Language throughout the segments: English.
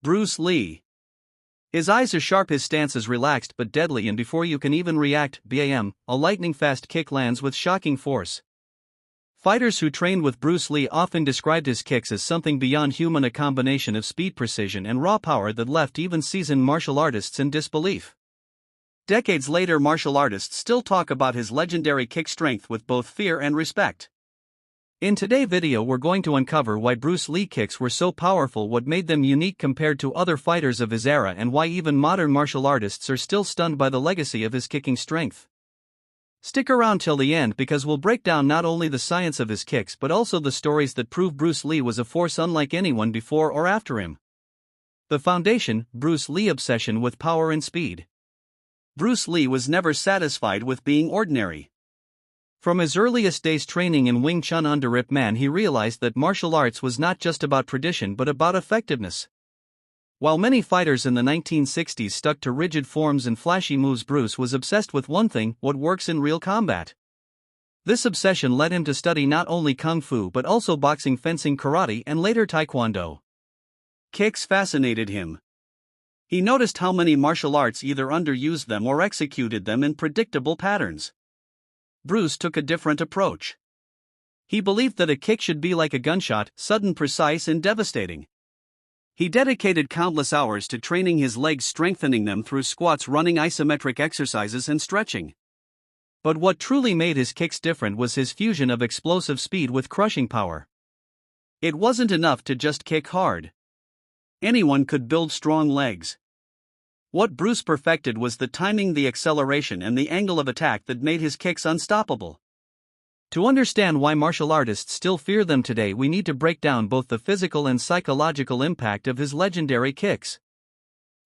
Bruce Lee. His eyes are sharp, his stance is relaxed but deadly, and before you can even react, bam, a lightning-fast kick lands with shocking force. Fighters who trained with Bruce Lee often described his kicks as something beyond human, a combination of speed, precision, and raw power that left even seasoned martial artists in disbelief. Decades later, martial artists still talk about his legendary kick strength with both fear and respect. In today's video, we're going to uncover why Bruce Lee kicks were so powerful, what made them unique compared to other fighters of his era, and why even modern martial artists are still stunned by the legacy of his kicking strength. Stick around till the end because we'll break down not only the science of his kicks but also the stories that prove Bruce Lee was a force unlike anyone before or after him. The foundation: Bruce Lee obsession with power and speed. Bruce Lee was never satisfied with being ordinary. From his earliest days training in Wing Chun under Ip Man, he realized that martial arts was not just about tradition but about effectiveness. While many fighters in the 1960s stuck to rigid forms and flashy moves, Bruce was obsessed with one thing: what works in real combat. This obsession led him to study not only Kung Fu but also boxing, fencing, karate, and later Taekwondo. Kicks fascinated him. He noticed how many martial arts either underused them or executed them in predictable patterns. Bruce took a different approach. He believed that a kick should be like a gunshot: sudden, precise, and devastating. He dedicated countless hours to training his legs, strengthening them through squats, running, isometric exercises, and stretching. But what truly made his kicks different was his fusion of explosive speed with crushing power. It wasn't enough to just kick hard. Anyone could build strong legs. What Bruce perfected was the timing, the acceleration, and the angle of attack that made his kicks unstoppable. To understand why martial artists still fear them today, we need to break down both the physical and psychological impact of his legendary kicks.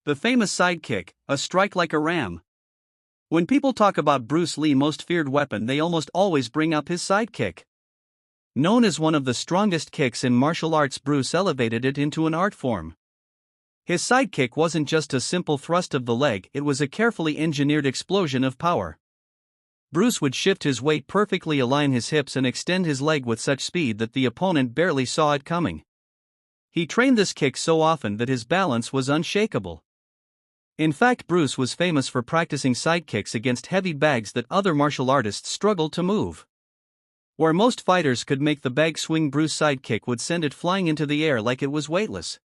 The famous side kick, a strike like a ram. When people talk about Bruce Lee's most feared weapon, they almost always bring up his side kick. Known as one of the strongest kicks in martial arts, Bruce elevated it into an art form. His sidekick wasn't just a simple thrust of the leg, it was a carefully engineered explosion of power. Bruce would shift his weight, perfectly align his hips, and extend his leg with such speed that the opponent barely saw it coming. He trained this kick so often that his balance was unshakable. In fact, Bruce was famous for practicing sidekicks against heavy bags that other martial artists struggled to move. Where most fighters could make the bag swing, Bruce's sidekick would send it flying into the air like it was weightless.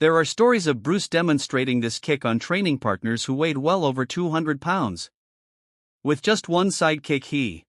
There are stories of Bruce demonstrating this kick on training partners who weighed well over 200 pounds. With just one sidekick, he